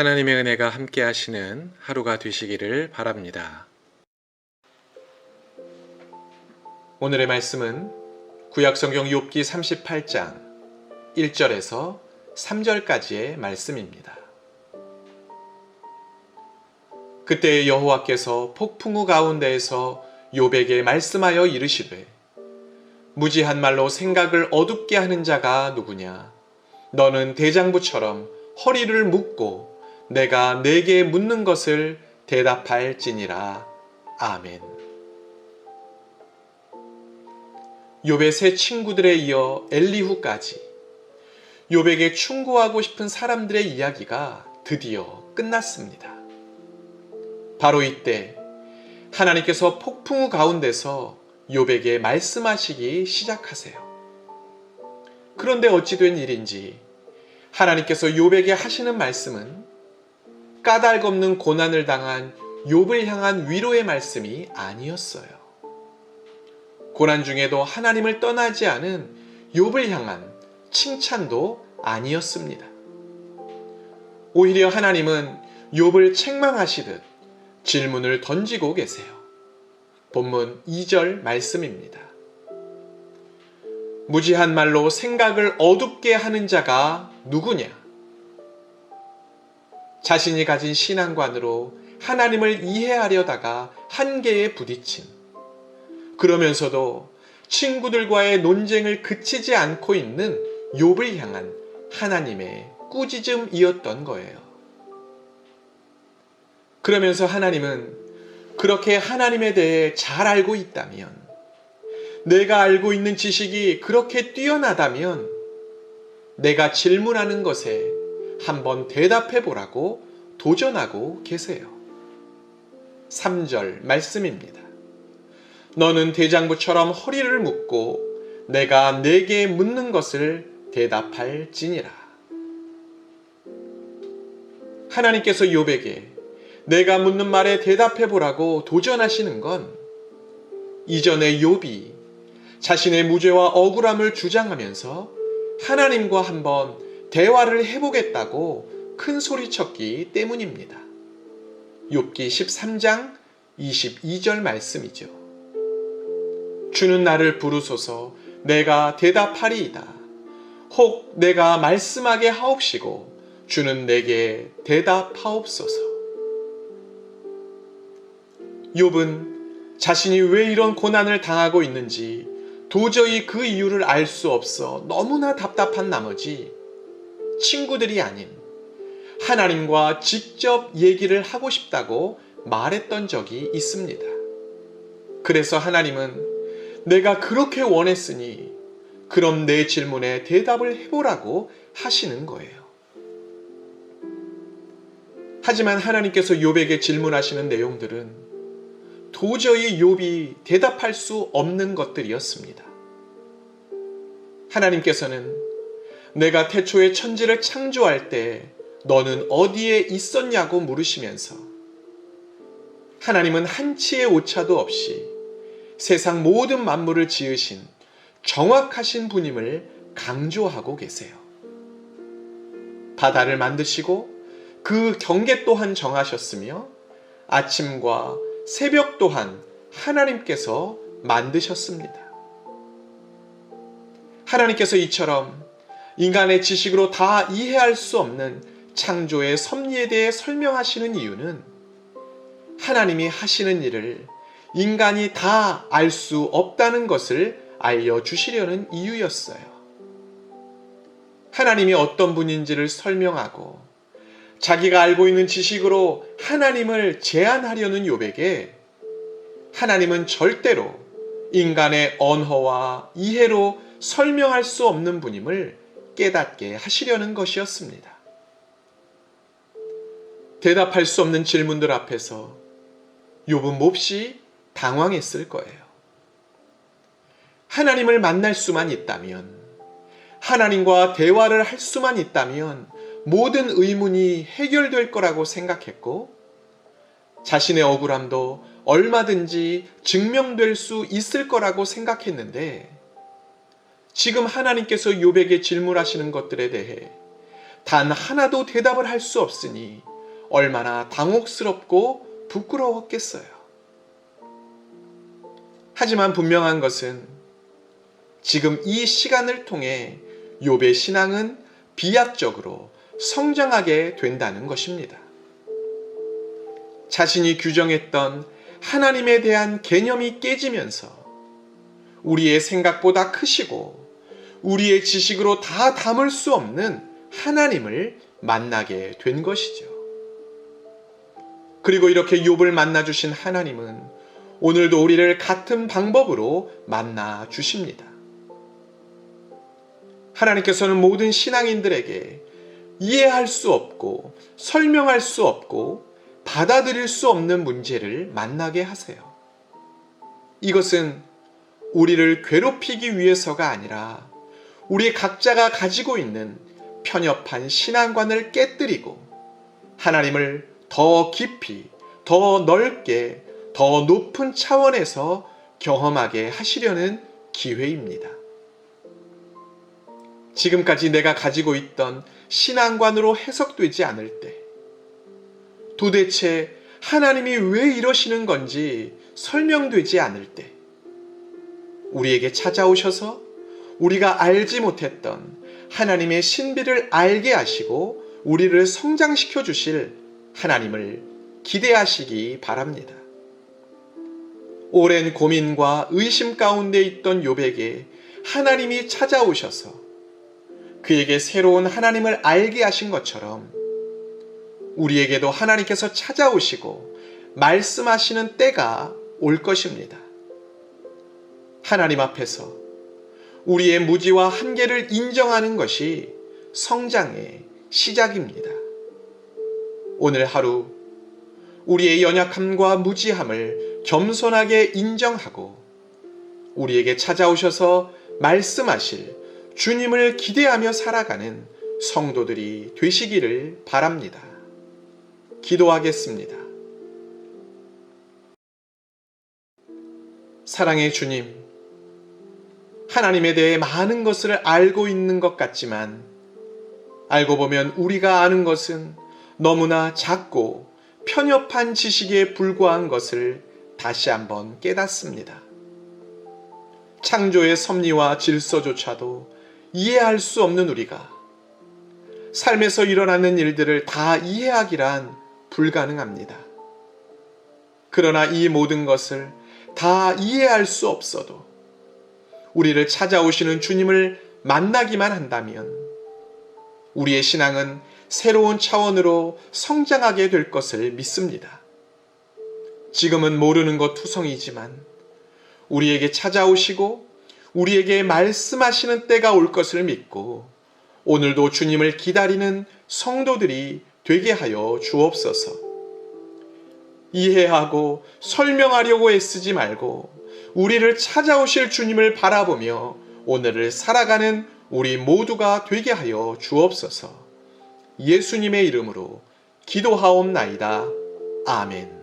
하나님의 은혜가 함께 하시는 하루가 되시기를 바랍니다. 오늘의 말씀은 구약성경 욥기 38장 1절에서 3절까지의 말씀입니다. 그때 여호와께서 폭풍우 가운데에서 욥에게 말씀하여 이르시되 무지한 말로 생각을 어둡게 하는 자가 누구냐? 너는 대장부처럼 허리를 묶고 내가 네게 묻는 것을 대답할지니라. 아멘. 욥의 세 친구들에 이어 엘리후까지 욥에게 충고하고 싶은 사람들의 이야기가 드디어 끝났습니다. 바로 이때 하나님께서 폭풍우 가운데서 욥에게 말씀하시기 시작하세요. 그런데 어찌 된 일인지 하나님께서 욥에게 하시는 말씀은 까닭없는 고난을 당한 욥을 향한 위로의 말씀이 아니었어요. 고난 중에도 하나님을 떠나지 않은 욥을 향한 칭찬도 아니었습니다. 오히려 하나님은 욥을 책망하시듯 질문을 던지고 계세요. 본문 2절 말씀입니다. 무지한 말로 생각을 어둡게 하는 자가 누구냐? 자신이 가진 신앙관으로 하나님을 이해하려다가 한계에 부딪힌, 그러면서도 친구들과의 논쟁을 그치지 않고 있는 욥을 향한 하나님의 꾸짖음이었던 거예요. 그러면서 하나님은 그렇게 하나님에 대해 잘 알고 있다면, 내가 알고 있는 지식이 그렇게 뛰어나다면 내가 질문하는 것에 한번 대답해 보라고 도전하고 계세요. 3절 말씀입니다. 너는 대장부처럼 허리를 묶고 내가 네게 묻는 것을 대답할지니라. 하나님께서 욥에게 내가 묻는 말에 대답해 보라고 도전하시는 건 이전에 욥이 자신의 무죄와 억울함을 주장하면서 하나님과 한번 대화를 해보겠다고 큰 소리쳤기 때문입니다. 욥기 13장 22절 말씀이죠. 주는 나를 부르소서 내가 대답하리이다. 혹 내가 말씀하게 하옵시고 주는 내게 대답하옵소서. 욥은 자신이 왜 이런 고난을 당하고 있는지 도저히 그 이유를 알 수 없어 너무나 답답한 나머지 친구들이 아닌 하나님과 직접 얘기를 하고 싶다고 말했던 적이 있습니다. 그래서 하나님은 내가 그렇게 원했으니 그럼 내 질문에 대답을 해보라고 하시는 거예요. 하지만 하나님께서 욥에게 질문하시는 내용들은 도저히 욥이 대답할 수 없는 것들이었습니다. 하나님께서는 내가 태초에 천지를 창조할 때 너는 어디에 있었냐고 물으시면서 하나님은 한치의 오차도 없이 세상 모든 만물을 지으신 정확하신 분임을 강조하고 계세요. 바다를 만드시고 그 경계 또한 정하셨으며 아침과 새벽 또한 하나님께서 만드셨습니다. 하나님께서 이처럼 인간의 지식으로 다 이해할 수 없는 창조의 섭리에 대해 설명하시는 이유는 하나님이 하시는 일을 인간이 다 알 수 없다는 것을 알려주시려는 이유였어요. 하나님이 어떤 분인지를 설명하고 자기가 알고 있는 지식으로 하나님을 제한하려는 욥에게 하나님은 절대로 인간의 언어와 이해로 설명할 수 없는 분임을 깨닫게 하시려는 것이었습니다. 대답할 수 없는 질문들 앞에서 욥은 몹시 당황했을 거예요. 하나님을 만날 수만 있다면, 하나님과 대화를 할 수만 있다면 모든 의문이 해결될 거라고 생각했고 자신의 억울함도 얼마든지 증명될 수 있을 거라고 생각했는데 지금 하나님께서 욥에게 질문하시는 것들에 대해 단 하나도 대답을 할 수 없으니 얼마나 당혹스럽고 부끄러웠겠어요. 하지만 분명한 것은 지금 이 시간을 통해 욥의 신앙은 비약적으로 성장하게 된다는 것입니다. 자신이 규정했던 하나님에 대한 개념이 깨지면서 우리의 생각보다 크시고 우리의 지식으로 다 담을 수 없는 하나님을 만나게 된 것이죠. 그리고 이렇게 욥을 만나 주신 하나님은 오늘도 우리를 같은 방법으로 만나 주십니다. 하나님께서는 모든 신앙인들에게 이해할 수 없고 설명할 수 없고 받아들일 수 없는 문제를 만나게 하세요. 이것은 우리를 괴롭히기 위해서가 아니라 우리 각자가 가지고 있는 편협한 신앙관을 깨뜨리고 하나님을 더 깊이, 더 넓게, 더 높은 차원에서 경험하게 하시려는 기회입니다. 지금까지 내가 가지고 있던 신앙관으로 해석되지 않을 때, 도대체 하나님이 왜 이러시는 건지 설명되지 않을 때, 우리에게 찾아오셔서 우리가 알지 못했던 하나님의 신비를 알게 하시고 우리를 성장시켜 주실 하나님을 기대하시기 바랍니다. 오랜 고민과 의심 가운데 있던 욥에게 하나님이 찾아오셔서 그에게 새로운 하나님을 알게 하신 것처럼 우리에게도 하나님께서 찾아오시고 말씀하시는 때가 올 것입니다. 하나님 앞에서 우리의 무지와 한계를 인정하는 것이 성장의 시작입니다. 오늘 하루 우리의 연약함과 무지함을 겸손하게 인정하고 우리에게 찾아오셔서 말씀하실 주님을 기대하며 살아가는 성도들이 되시기를 바랍니다. 기도하겠습니다. 사랑의 주님, 하나님에 대해 많은 것을 알고 있는 것 같지만 알고 보면 우리가 아는 것은 너무나 작고 편협한 지식에 불과한 것을 다시 한번 깨닫습니다. 창조의 섭리와 질서조차도 이해할 수 없는 우리가 삶에서 일어나는 일들을 다 이해하기란 불가능합니다. 그러나 이 모든 것을 다 이해할 수 없어도 우리를 찾아오시는 주님을 만나기만 한다면 우리의 신앙은 새로운 차원으로 성장하게 될 것을 믿습니다. 지금은 모르는 것 투성이지만 우리에게 찾아오시고 우리에게 말씀하시는 때가 올 것을 믿고 오늘도 주님을 기다리는 성도들이 되게 하여 주옵소서. 이해하고 설명하려고 애쓰지 말고 우리를 찾아오실 주님을 바라보며 오늘을 살아가는 우리 모두가 되게 하여 주옵소서. 예수님의 이름으로 기도하옵나이다. 아멘.